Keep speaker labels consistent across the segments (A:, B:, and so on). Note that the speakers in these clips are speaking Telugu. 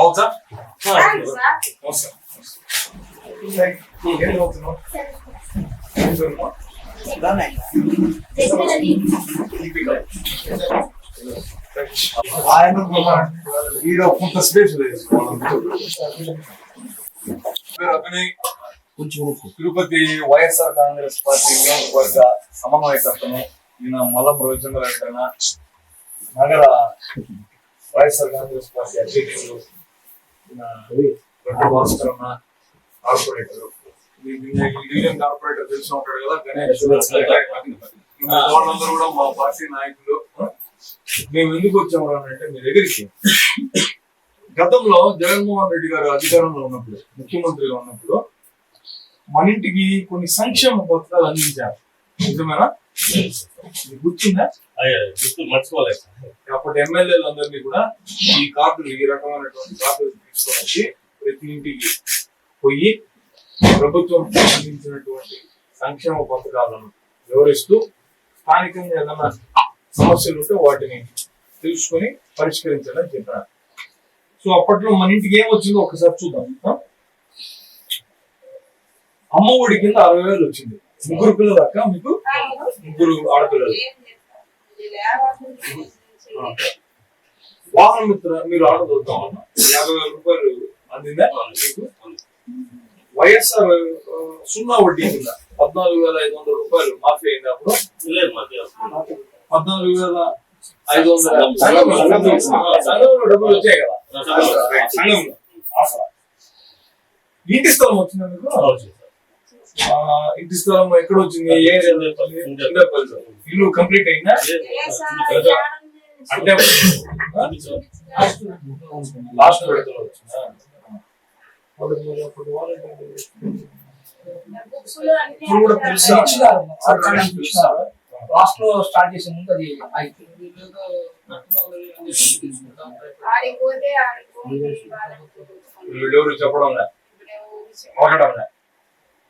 A: అవుతా కొంత స్పేస్ లేదు. అభినయ్ తిరుపతి వైఎస్ఆర్ కాంగ్రెస్ పార్టీ నియోజకవర్గ సమన్వయకర్తను. ఈయన మల్లం రవిచంద్ర రెడ్డి నగర వైఎస్ఆర్ కాంగ్రెస్ పార్టీ అధ్యక్షుడు. భాస్కర్ అన్న కార్పొరేటర్, డివిజన్ కార్పొరేటర్ తెలిసి ఉంటాడు కదా గణేష్. వాళ్ళందరూ కూడా మా పార్టీ నాయకులు. మేము ఎందుకు వచ్చాము అంటే మీ దగ్గరికి గతంలో జగన్మోహన్ రెడ్డి గారు అధికారంలో ఉన్నప్పుడు, ముఖ్యమంత్రిగా ఉన్నప్పుడు మన ఇంటికి కొన్ని సంక్షేమ పథకాలు అందించారు. నిజమేనా? గుర్తుందా?
B: మర్చిపోలేదు.
A: అప్పటి ఎమ్మెల్యేలు అందరినీ కూడా ఈ కార్డులు, ఈ రకమైనటువంటి కార్డులు తీసుకొచ్చి ప్రతి ఇంటికి పోయి ప్రభుత్వం అందించినటువంటి సంక్షేమ పథకాలను వివరిస్తూ స్థానికంగా ఏదైనా సమస్యలు ఉంటే వాటిని తెలుసుకొని పరిష్కరించాలని చెప్పారు. సో అప్పట్లో మన ఇంటికి ఏం వచ్చిందో ఒకసారి చూద్దాం. అమ్మ ఒడి కింద 60,000 వచ్చింది. ముగ్గురు పిల్లలు అక్క, మీకు ముగ్గురు ఆడపిల్లలు. వాహన మిత్ర మీరు ఆర్డర్ చూద్దామన్నా 50,000 రూపాయలు అందిందా మీకు? వైఎస్ఆర్ 0 వడ్డీ కింద 14,500 రూపాయలు మాఫీ అయింది. అప్పుడు 14,500 సంఘంలో డబ్బులు వచ్చాయి కదా, సంఘంలో. ఇంటి స్థలం వచ్చిందా మీకు? ఇంటి స్థలం ఎక్కడ వచ్చింది? ఏ ఇల్లు కంప్లీట్ అయిందా? అంటే లాస్ట్ విడతలో వచ్చిందా?
C: లాస్ట్ లో స్టార్ట్ చేసే ముందు అది
A: ఎవరు చెప్పడం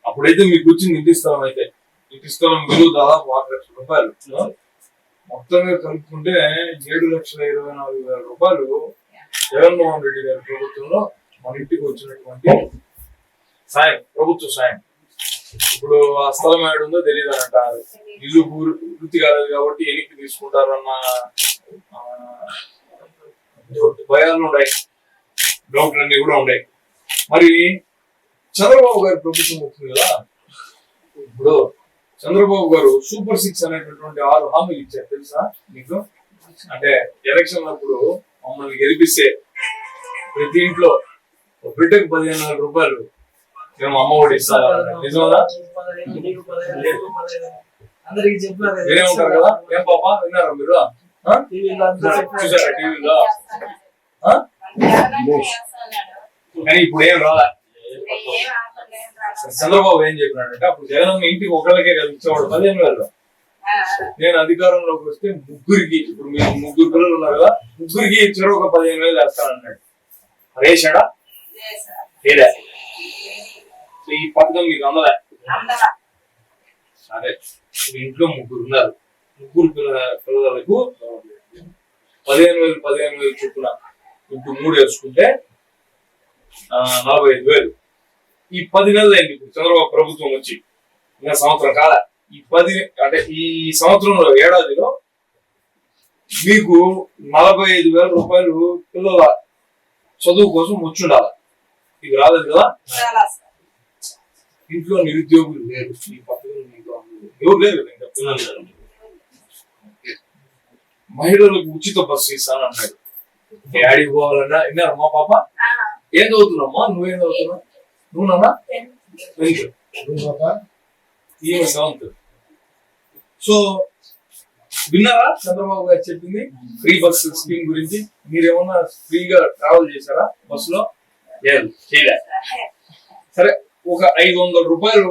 A: అప్పుడైతే మీకు వచ్చింది ఇంటి స్థలం. అయితే ఇంటి స్థలం విలువ దాదాపు 6 లక్షల రూపాయలు. మొత్తంగా కలుపుకుంటే 7,24,000 రూపాయలు జగన్మోహన్ రెడ్డి గారి ప్రభుత్వంలో మన ఇంటికి వచ్చినటువంటి సాయం, ప్రభుత్వ సాయం. ఇప్పుడు ఆ స్థలం ఏడుందో తెలియదు అని అంటారు. ఇల్లు పూర్తి కాలేదు కాబట్టి ఎనికి తీసుకుంటారన్న భయాలు ఉన్నాయి, డౌట్లన్నీ కూడా ఉన్నాయి. మరి చంద్రబాబు గారి ప్రభుత్వం వచ్చింది కదా, ఇప్పుడు చంద్రబాబు గారు సూపర్ 6 అనేటటువంటి 6 హామీలు ఇచ్చారు తెలుసా మీకు? అంటే ఎలక్షన్ అప్పుడు మమ్మల్ని గెలిపిస్తే ప్రతి ఇంట్లో బిడ్డకు 15,000 రూపాయలు మేము అమ్మ ఒడి ఇస్తారా? నిజమా? మీరే ఉంటారు కదా, ఏం పాపా విన్నారా మీరు? చూసారా టీవీలో? కానీ ఇప్పుడు ఏం రాలే. చంద్రబాబు ఏం చెప్పినాడంటే, అప్పుడు జగన్ ఇంటికి ఒకళ్ళకే ఇచ్చేవాడు 15,000. నేను అధికారంలోకి వస్తే ముగ్గురికి, ఇప్పుడు మీరు ముగ్గురు పిల్లలు ఉన్నారు కదా, ముగ్గురికి ఇచ్చారు ఒక 15,000 వేస్తానన్నాడు. రేషాడా? లేదా? ఈ పథకం మీకు అందలే. అదే ఇంట్లో ముగ్గురు ఉన్నారు, ముగ్గురు పిల్లలకు 15,000 చొప్పున ఇంటూ 3 వేసుకుంటే 45,000. ఈ 10 నెలలు అయింది ఇప్పుడు చంద్రబాబు ప్రభుత్వం వచ్చి, ఇంకా సంవత్సరం కాల. ఈ 10 అంటే ఈ సంవత్సరంలో ఏడాదిలో మీకు 45,000 రూపాయలు పిల్లల చదువు కోసం వచ్చుండాలి. ఇది రాలేదు కదా. ఇంట్లో నిరుద్యోగులు లేరు, ఈ పథకం ఎవరు లేరు ఇంకా పిల్లలు. మహిళలకు ఉచిత బస్సు ఇస్తాను అన్నాడు. డాడీకి పోవాలన్నా విన్నారు మా పాప? ఏం చదువుతున్నామ్మా? నువ్వేం చదువుతున్నావు? నువ్వునా? ఈమె 7th. సో విన్నారా చంద్రబాబు గారు చెప్పింది ఫ్రీ బస్ స్కీమ్ గురించి? మీరేమన్నా ఫ్రీగా ట్రావెల్ చేశారా బస్సులో? లేదు, చేయలే. సరే, ఒక 500 రూపాయలు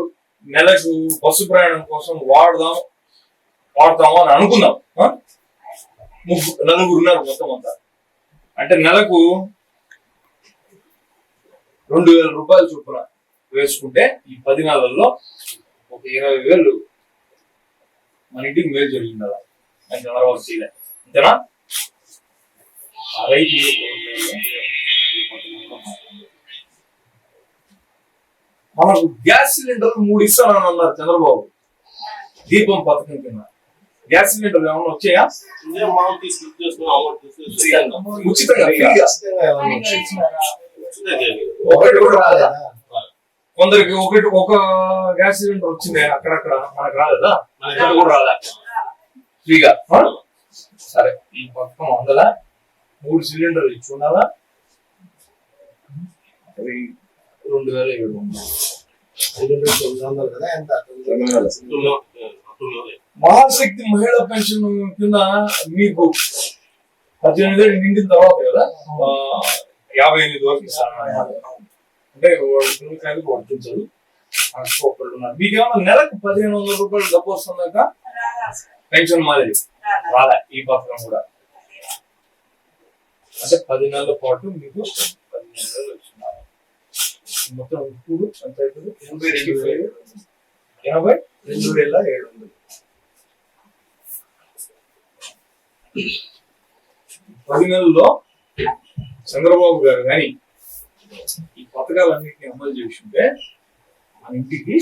A: నెలకు బస్సు ప్రయాణం కోసం వాడతాము అని అనుకుందాం. నలుగురు ఉన్నారు మొత్తం అంతా. అంటే నెలకు 2,000 రూపాయలు చొప్పున వేసుకుంటే ఈ 10 నెలల్లో ఒక 20,000 మన ఇంటికి మేలు జరిగింది. అలా చంద్రబాబు చేయలే, అంతేనా? రైతు మనకు గ్యాస్ సిలిండర్ 3 ఇస్తానని అన్నారు చంద్రబాబు దీపం పథకం కింద. గ్యాస్ సిలిండర్ ఏమైనా వచ్చాయా? ఉచితంగా ఫ్రీగా. ఒకటి కూడా రాలేదా? కొందరికి ఒక గ్యాస్ సిలిండర్ వచ్చింది అక్కడక్కడ, మనకు రాలేదా? మన కూడా రాలే ఫ్రీగా. సరే, ఈ పథకం అందులో 3 సిలిండర్లు ఇచ్చి ఉండాలా? 2700 మహాశక్తి మహిళా పెన్షన్ కింద మీకు 18 ఏళ్ళు నిండిన తర్వాత కదా 58 వరకు ఇస్తాను. అంటే పిల్లకాయలకు వర్తించదు. మీకేమన్నా నెలకు 1500 రూపాయలు డబ్బు వస్తుందాక పెన్షన్ మాదిరి రాలే ఈ పథకం కూడా. అంటే 10 నెలల పాటు మీకు 15 నెలలు వచ్చినారు. మొత్తం ఇప్పుడు ఎంత అవుతుంది? 82,700. 10 నెలల్లో చంద్రబాబు గారు కానీ ఈ పథకాలన్నింటినీ అమలు చేస్తుంటే మన ఇంటికి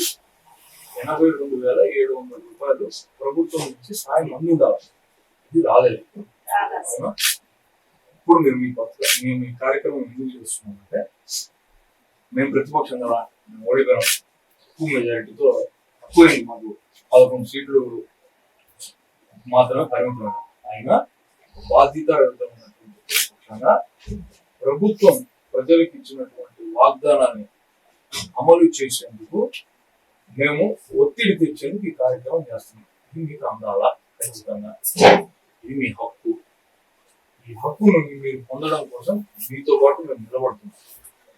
A: 82,700 రూపాయలు ప్రభుత్వం నుంచి సాయం అందిండాలి. ఇది రాలేదు. అవునా? ఇప్పుడు మీరు మీ మేము ఈ కార్యక్రమం ఎందుకు చేస్తున్నామంటే, మేము ప్రతిపక్షం కదా, మేము ఓడిపోయాం, ఎక్కువ మెజారిటీతో తక్కువైంది, మాకు 11 సీట్లు మాత్రమే పరిమితం. అయినా బాధ్యతాయుతమైనటువంటి ప్రతిపక్షంగా ప్రభుత్వం ప్రజలకు ఇచ్చినటువంటి వాగ్దానాన్ని అమలు చేసేందుకు మేము ఒత్తిడి తెచ్చేందుకు ఈ కార్యక్రమం చేస్తున్నాం. ఇది మీకు అందాలా? ఖచ్చితంగా ఇది మీ హక్కు. ఈ హక్కును మీరు పొందడం కోసం మీతో పాటు మేము నిలబడుతున్నాం.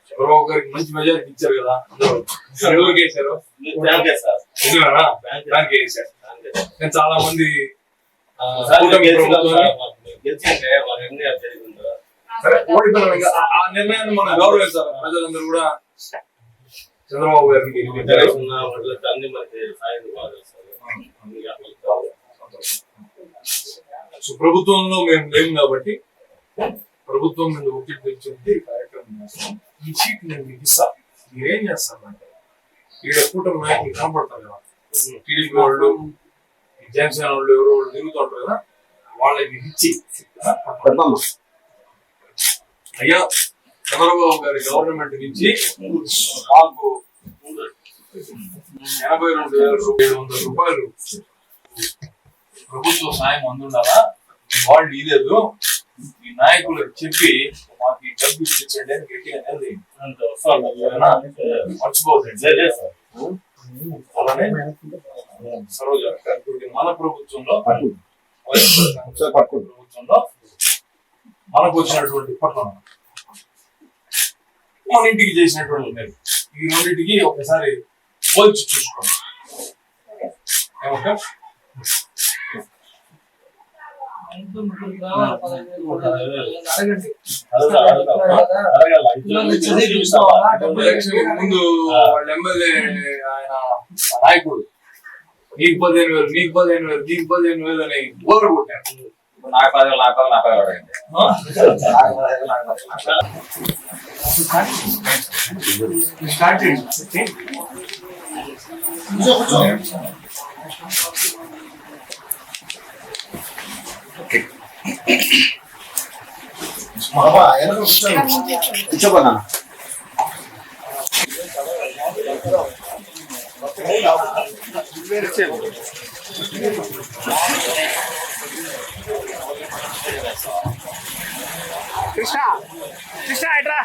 A: చంద్రబాబు గారికి మంచి మెజారిటీ ఇచ్చారు కదా, అందరూ వేసారు. చాలా మంది ఆ నిర్ణయాన్ని మనం గౌరవించాలి. ప్రజలందరూ కూడా చంద్రబాబు గారికి ప్రభుత్వంలో మేము లేము కాబట్టి ప్రభుత్వం మీద ఒత్తిడి తెచ్చి ఈ కార్యక్రమం చేస్తాం. ఈ సీట్ నేను మీకు ఇస్తాను. మీరేం చేస్తారంటే, ఈడ కూటమి నాయకులు కనపడతారు కదా, టీడీపీ వాళ్ళు, జనసేన వాళ్ళు, ఎవరో వాళ్ళు తిరుగుతుంటారు కదా, వాళ్ళకి ఇచ్చి అయ్యా చంద్రబాబు గారి గవర్నమెంట్ నుంచి మాకు 82,700 రూపాయలు ప్రభుత్వ సాయం అందుండాలా, వాళ్ళు ఇలేదు, ఈ నాయకులకు చెప్పి మాకు ఈ డబ్బు ఇచ్చించండి అని గట్టిగా అనేది మర్చిపోతుంది. అలానే సరోజ మన ప్రభుత్వంలో ప్రభుత్వంలో మనకు వచ్చినటువంటి పట్టణం మన ఇంటికి చేసినటువంటి మేలు, ఈ రెండింటికి ఒకసారి పోల్చి చూసుకోండి. ఏమంటే ముందు వాళ్ళ ఎమ్మెల్యే ఆయన నాయకుడు నీకు 15,000 నీకు 15,000 నీకు 15,000 అని ఓవర్ కొట్టారు. నాకు 10,000
C: కూర్చోబోనా కృష్ణ కృష్ణ ఎట్రా